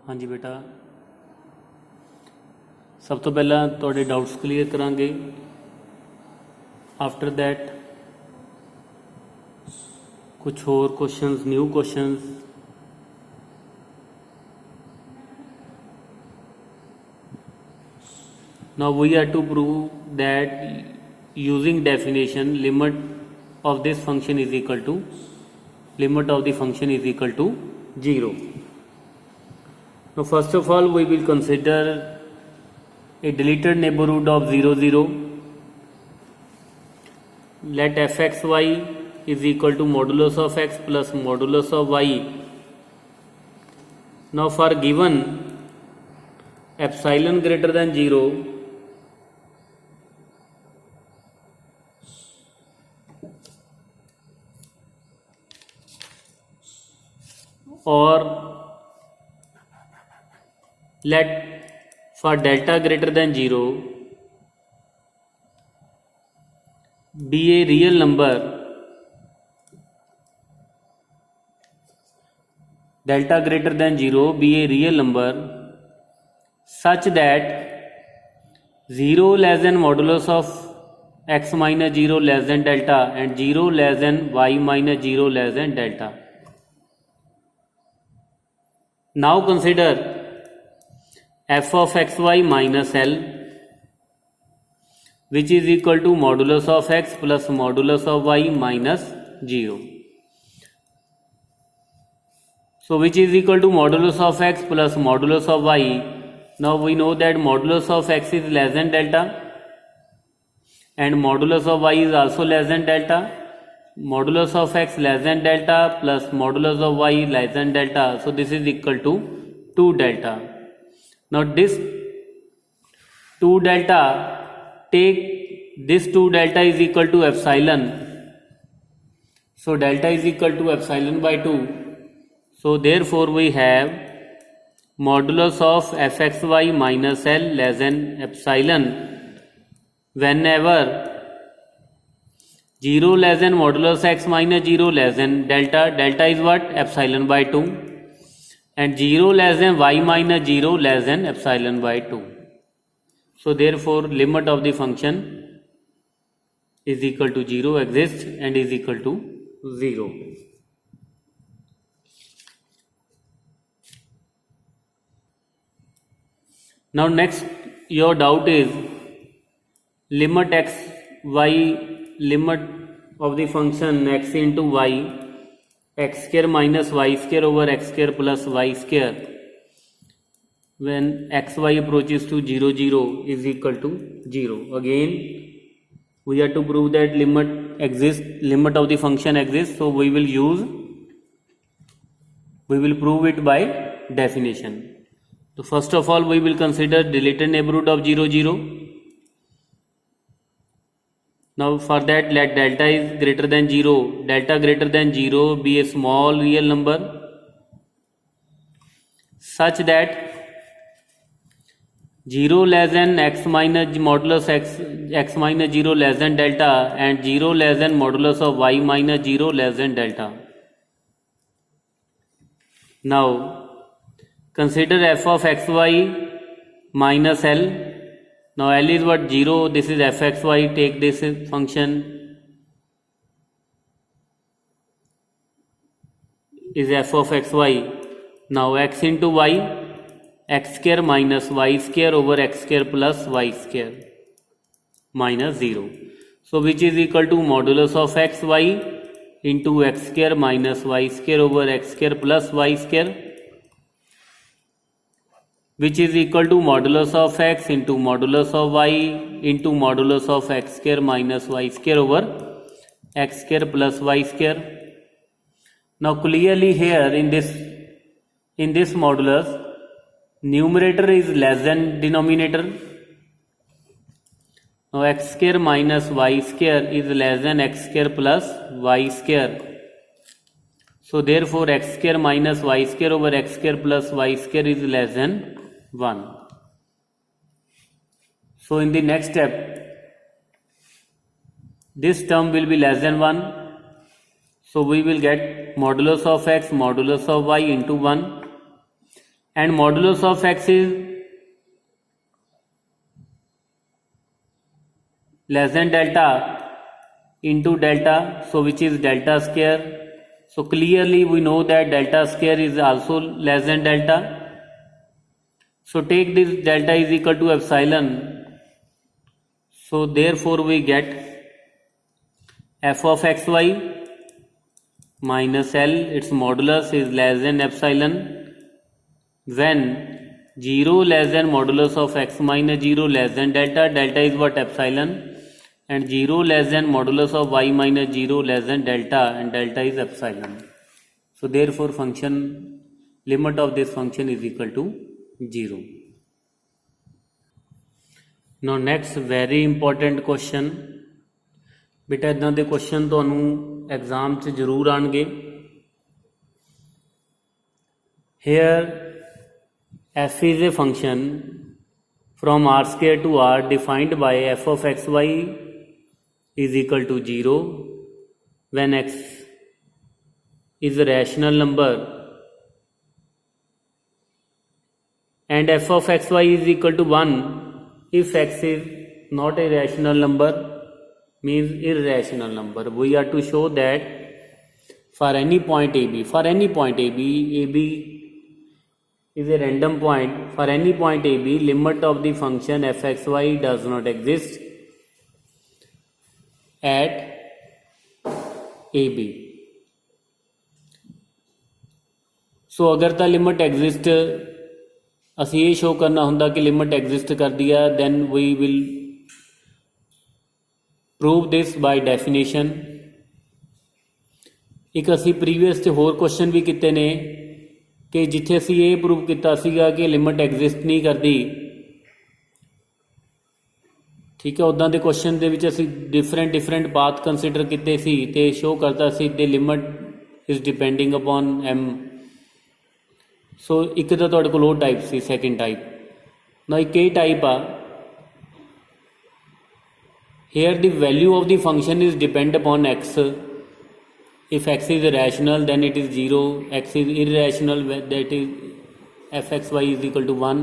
हाँ जी बेटा, सब तो पहला थोड़े डाउट्स क्लीयर करांगे। आफ्टर दैट कुछ और questions, new questions. Now we have to prove that using definition limit of this function is equal to limit of the function is equal to 0. Now first of all we will consider a deleted neighborhood of 0 0. Let fxy is equal to modulus of x plus modulus of y. Now for given epsilon greater than 0, or let for delta greater than 0 be a real number, delta greater than 0 be a real number such that 0 less than modulus of x minus 0 less than delta and 0 less than y minus 0 less than delta. Now consider f of xy minus L, which is equal to modulus of x plus modulus of y minus 0. So which is equal to modulus of x plus modulus of y. Now we know that modulus of x is less than delta and modulus of y is also less than delta. Modulus of x less than delta plus modulus of y less than delta, so this is equal to 2 delta. Now this 2 delta, take this 2 delta is equal to epsilon, so delta is equal to epsilon by 2, so therefore we have modulus of fxy minus L less than epsilon whenever 0 less than modulus x minus 0 less than delta, delta is what? Epsilon by 2, and 0 less than y minus 0 less than epsilon by 2. So therefore limit of the function is equal to 0 exists and is equal to 0. Now next your doubt is limit x y, limit of the function x into y, x square minus y square over x square plus y square when xy approaches to 0 0 is equal to 0. Again we have to prove that limit exists, limit of the function exists, so we will prove it by definition. So first of all we will consider deleted neighborhood of 0 0. Now for that let delta is greater than 0, delta greater than 0 be a small real number such that 0 less than x minus modulus x minus 0 less than delta and 0 less than modulus of y minus 0 less than delta. Now consider f of xy minus L. Now L is what? 0. This is fxy. Take this function is f of xy. Now x into y, x square minus y square over x square plus y square minus 0. So which is equal to modulus of xy into x square minus y square over x square plus y square, which is equal to modulus of x into modulus of y into modulus of x square minus y square over x square plus y square. Now clearly here in this modulus, numerator is less than denominator. Now x square minus y square is less than x square plus y square. So therefore x square minus y square over x square plus y square is less than 1. So in the next step this term will be less than 1, so we will get modulus of x modulus of y into 1, and modulus of x is less than delta into delta, so which is delta square. So clearly we know that delta square is also less than delta. So take this delta is equal to epsilon. So therefore we get f of xy minus L, its modulus is less than epsilon when 0 less than modulus of x minus 0 less than delta, delta is what, epsilon, and 0 less than modulus of y minus 0 less than delta, and delta is epsilon. So therefore function, limit of this function is equal to 0. Now next very important question, बेटा इदां दे question तुहानू exam च जरूर आउणगे. Here f is a function from r square to r defined by f of xy is equal to 0 when x is a rational number and f of xy is equal to 1 if x is not a rational number, means irrational number. We are to show that for any point AB, AB is a random point. For any point AB, limit of the function fxy does not exist at AB. So अगर ता limit exist असी ये show करना हुंदा कि limit exist कर दिया, then we will prove this by definition. एक असी प्रीवियस च होर क्वेश्चन भी किते ने कि जिथे असी ये प्रूव किया सीगा कि लिमिट एग्जिस्ट नहीं करती. ठीक है, उदां दे क्वेश्चन दे विच असी डिफरेंट पाथ कंसीडर किते सी ते शो करता see the limit is depending upon M. So एक तो तुहाडे कोल ओह टाइप सी, सैकेंड टाइप ना एक ये टाइप आ. Here the value of the function is depend upon x. If x is rational then it is 0, x is irrational that is fxy is equal to 1.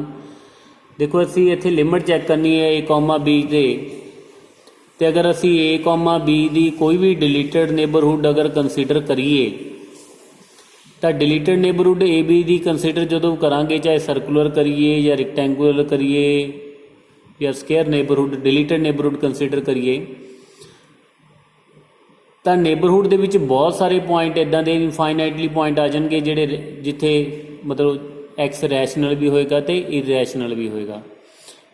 देखो असी इत्थे लिमिट चैक करनी है a comma b ते अगर असी a comma b दी कोई भी डिलीटेड नेबरहुड अगर कंसीडर करिए तो डिलीटेड नेबरहुड ए बी दी कंसीडर जो करांगे, चाहे सर्कुलर करिए या रिक्टेंगुलर करिए या square neighbourhood, deleted neighbourhood consider करिए तो नेबरहुड दे विच बहुत सारे पॉइंट इदां दे इनफाइनाइटली पॉइंट आ जाएंगे जिहड़े जिथे मतलब एक्स रैशनल भी होएगा तो इरैशनल भी होएगा.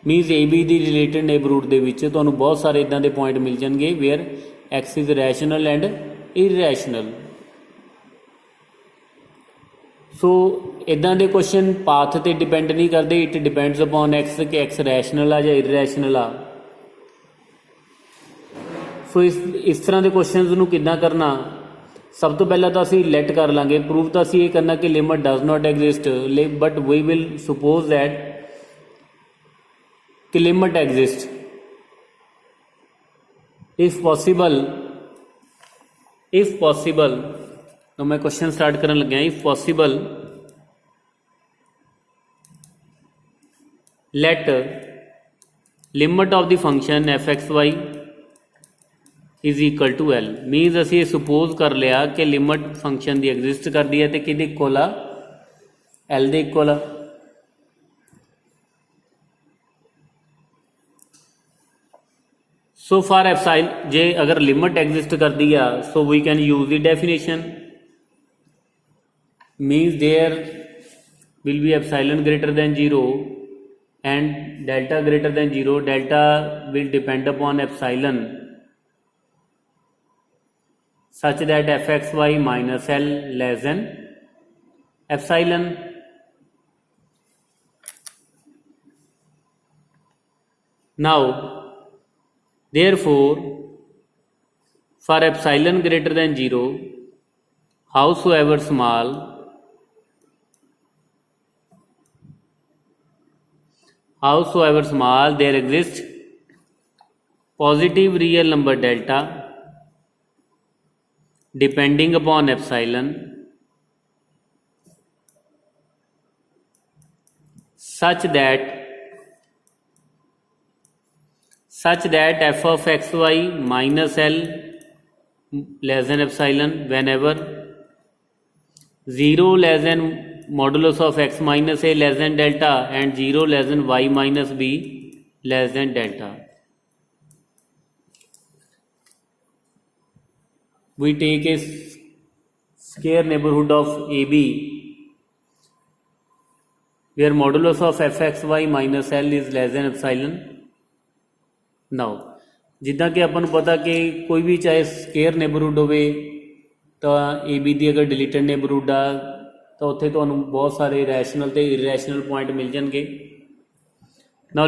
Means A B the deleted neighbourhood दे विच तुहानूं बहुत सारे इदां दे पॉइंट मिल जाएंगे where X is rational and irrational. So इदां दे क्वेश्चन पाथ ते डिपेंड नहीं करते, इट डिपेंड्स अपॉन एक्स कि एक्स रैशनल आ या इरैशनल आ. सो इस तरह के क्वेश्चन नूं किद्दां करना, सब तो पहला तो असी लैट कर लांगे प्रूव तो असी ये करना कि limit does not exist, but we will suppose that कि लिमिट एग्जिस्ट. इफ पॉसिबल तो मैं क्वेश्चन स्टार्ट करने लग्या. If possible let limit of the function f x y is equal to L. Means असी ये सुपोज कर लिया कि लिमिट फंक्शन की एग्जिस्ट करती है तो कि इक्वल आ, एल दे इक्वल आ. सो फॉर एप्साइल जे अगर लिमिट एग्जिस्ट करती है so we can use the definition. Means there will be epsilon greater than 0 and delta greater than 0. Delta will depend upon epsilon such that fxy minus L less than epsilon. Now therefore for epsilon greater than 0, howsoever small there exists positive real number delta depending upon epsilon such that f of xy minus L less than epsilon whenever 0 less than modulus of x minus a less than delta and 0 less than y minus b less than delta. We take a square neighborhood of AB where modulus of fxy minus L is less than epsilon. Now ਜਿੱਦਾਂ ਕਿ ਆਪਾਂ ਨੂੰ ਪਤਾ ਕਿ ਕੋਈ ਵੀ ਚਾਹੇ square neighbourhood ਹੋਵੇ ਤਾਂ ਏ ਬੀ ਦੀ ਅਗਰ ਡਿਲੀਟਡ ਨੇਬਰਹੁੱਡ ਆ ਤਾਂ ਉੱਥੇ ਤੁਹਾਨੂੰ ਬਹੁਤ ਸਾਰੇ ਰੈਸ਼ਨਲ ਤੇ ਇਰੈਸ਼ਨਲ ਪੁਆਇੰਟ ਮਿਲ ਜਾਣਗੇ. ਨਾਓ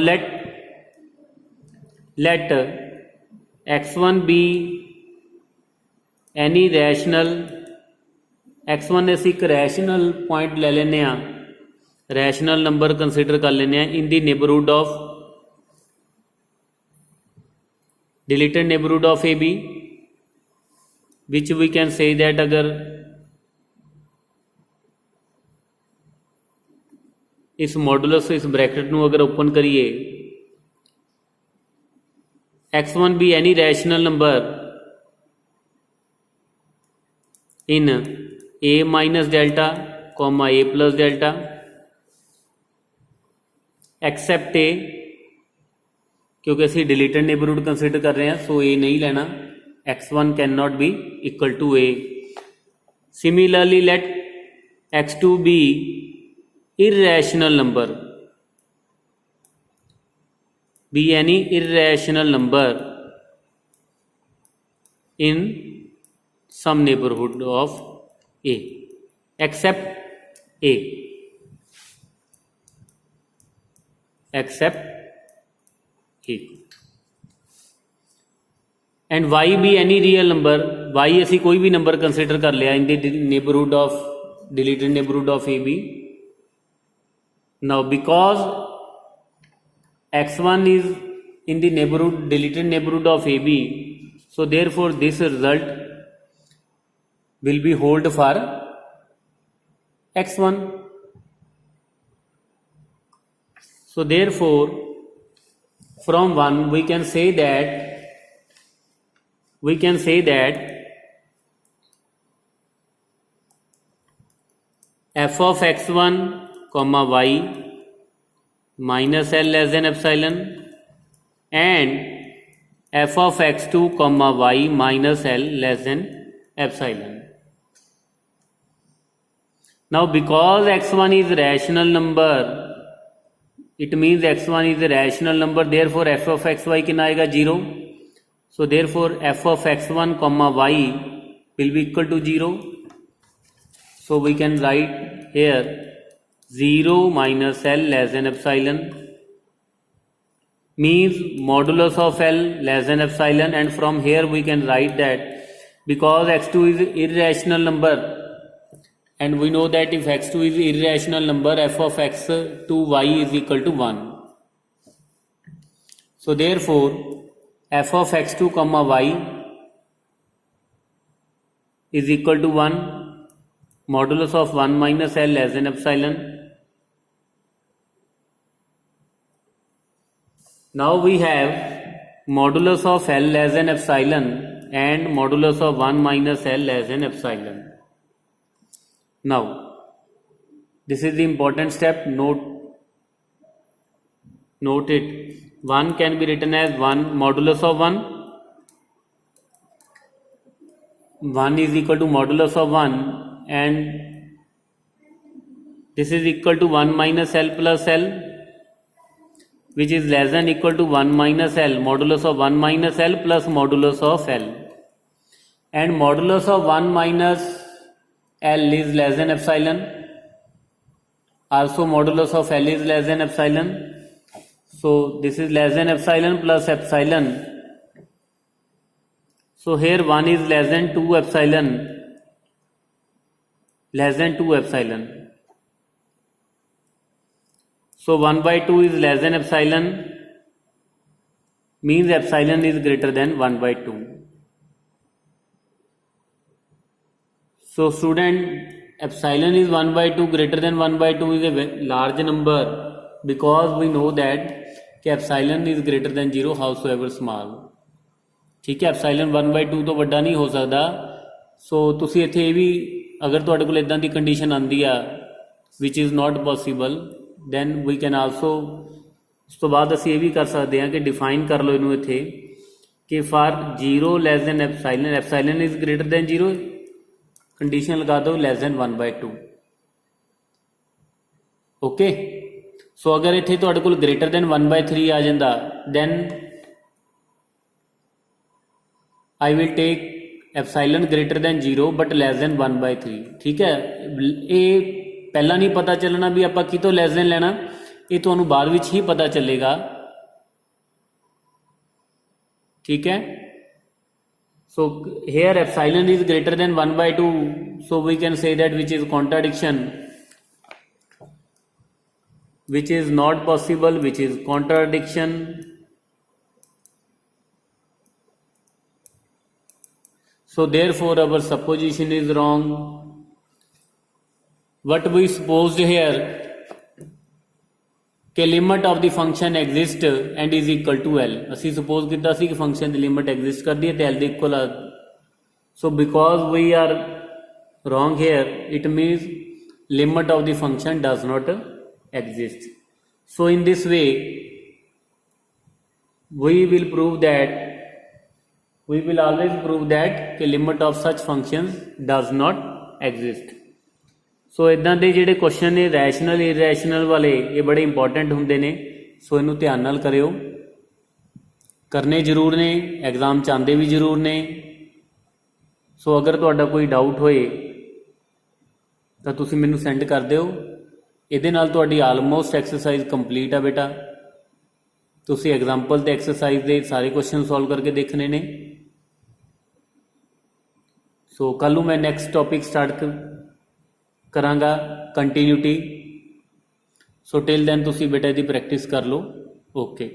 let x1 be any rational x1 ਅਸੀਂ ਇੱਕ ਰੈਸ਼ਨਲ ਪੁਆਇੰਟ ਲੈ ਲੈਂਦੇ ਹਾਂ, ਰੈਸ਼ਨਲ ਨੰਬਰ ਕੰਸੀਡਰ ਕਰ ਲੈਂਦੇ ਹਾਂ ਇਨ ਦੀ neighbourhood of deleted neighborhood of AB, which we can say that अगर इस मॉडुलस इस ब्रैकेट ਨੂੰ अगर ओपन करिए x1 be any rational number in a minus delta comma a plus delta except a, क्योंकि असी डिलीटेड नेबरहुड कंसीडर कर रहे हैं सो ए नहीं लेना, x1 can not be equal to a. Similarly let x2 be irrational number, be any irrational number in some neighbourhood of a except and y भी any real number, y असी कोई भी नंबर कंसिडर कर लिया in the neighbourhood of deleted neighbourhood of a b. Now because x1 is in the neighbourhood deleted neighbourhood of a b, so therefore this result will be hold for x1. So therefore from 1 we can say that f of x1 comma y minus L less than epsilon and f of x2 comma y minus L less than epsilon. Now because x1 is rational number, it means x1 is a rational number, therefore f of xy कितना आएगा 0. So therefore f of x1 comma y will be equal to 0. So we can write here 0 minus L less than epsilon means modulus of L less than epsilon, and from here we can write that because x2 is irrational number and we know that if x2 is irrational number f of x to y is equal to 1. So therefore f of x2 comma y is equal to 1 modulus of 1 minus L less than epsilon. Now we have modulus of L less than epsilon and modulus of 1 minus L less than epsilon. Now this is the important step, note it. 1 can be written as 1 modulus of 1 is equal to modulus of 1 and this is equal to 1 minus L plus L, which is less than equal to 1 minus L, modulus of 1 minus L plus modulus of L, and modulus of 1 minus L is less than epsilon, also modulus of L is less than epsilon. So this is less than epsilon plus epsilon. So here 1 is less than 2 epsilon, So 1 by 2 is less than epsilon, means epsilon is greater than 1 by 2. So student, epsilon is 1 by 2 greater than 1 by 2 is a large number. Because we know that कि epsilon is greater than 0 however small. ठीक है, epsilon 1/2 तो वड्डा नहीं हो सकता। सो तुसी इत्थे भी अगर तुहाडे कोल इदां दी कंडीशन आंदी आ which is not possible then we can also उस तो बाद असीं ये भी कर सकते हैं कि डिफाइन कर लो इनू इत्थे कि for 0 less than epsilon, epsilon is greater than 0, condition लगा दो लैस दैन 1/2। ओके, सो अगर इत्थे तुहाडे कोल ग्रेटर दैन 1/3 आ जांदा then I will take epsilon greater than 0 but less than 1/3। ठीक है, ये पहला नहीं पता चलना भी आपां कितों लैस दैन लेना, ये तुहानूं बाद विच ही पता चलेगा। ठीक है, so here epsilon is greater than 1/2, so we can say that which is contradiction, which is not possible, which is contradiction। So therefore our supposition is wrong। What we supposed here कि limit of the function exist and is equal to L, असी suppose किया कि function की limit exist कर दी है तो L के इक्वल आ। So because we are wrong here it means limit of the function does not exist। So in this way we will always prove that the limit of such functions does not exist। So इदां दे जिहड़े question ने rational irrational वाले ये बड़े important हुंदे ने। सो इनू ध्यान नाल करियो, करने जरूर ने, एग्जाम च आंदे भी जरूर ने। सो अगर तुहाडा कोई डाउट होए तां तुसीं मैनूं सेंड कर दिओ। ਇਹਦੇ ਨਾਲ ਤੁਹਾਡੀ ਆਲਮੋਸਟ ਐਕਸਰਸਾਈਜ਼ ਕੰਪਲੀਟ ਆ ਬੇਟਾ। ਤੁਸੀਂ ਐਗਜ਼ਾਮਪਲ ਤੇ ਐਕਸਰਸਾਈਜ਼ ਦੇ ਸਾਰੇ ਕੁਐਸਚਨ ਸੋਲਵ ਕਰਕੇ ਦੇਖਣੇ ਨੇ। ਸੋ ਕੱਲ੍ਹ ਨੂੰ ਮੈਂ ਨੈਕਸਟ ਟੌਪਿਕ ਸਟਾਰਟ ਕਰਾਂਗਾ, ਕੰਟੀਨਿਊਟੀ। ਸੋ ਟਿਲ ਦੈਨ ਤੁਸੀਂ ਬੇਟਾ ਇਹਦੀ ਪ੍ਰੈਕਟਿਸ ਕਰ ਲਓ। ਓਕੇ।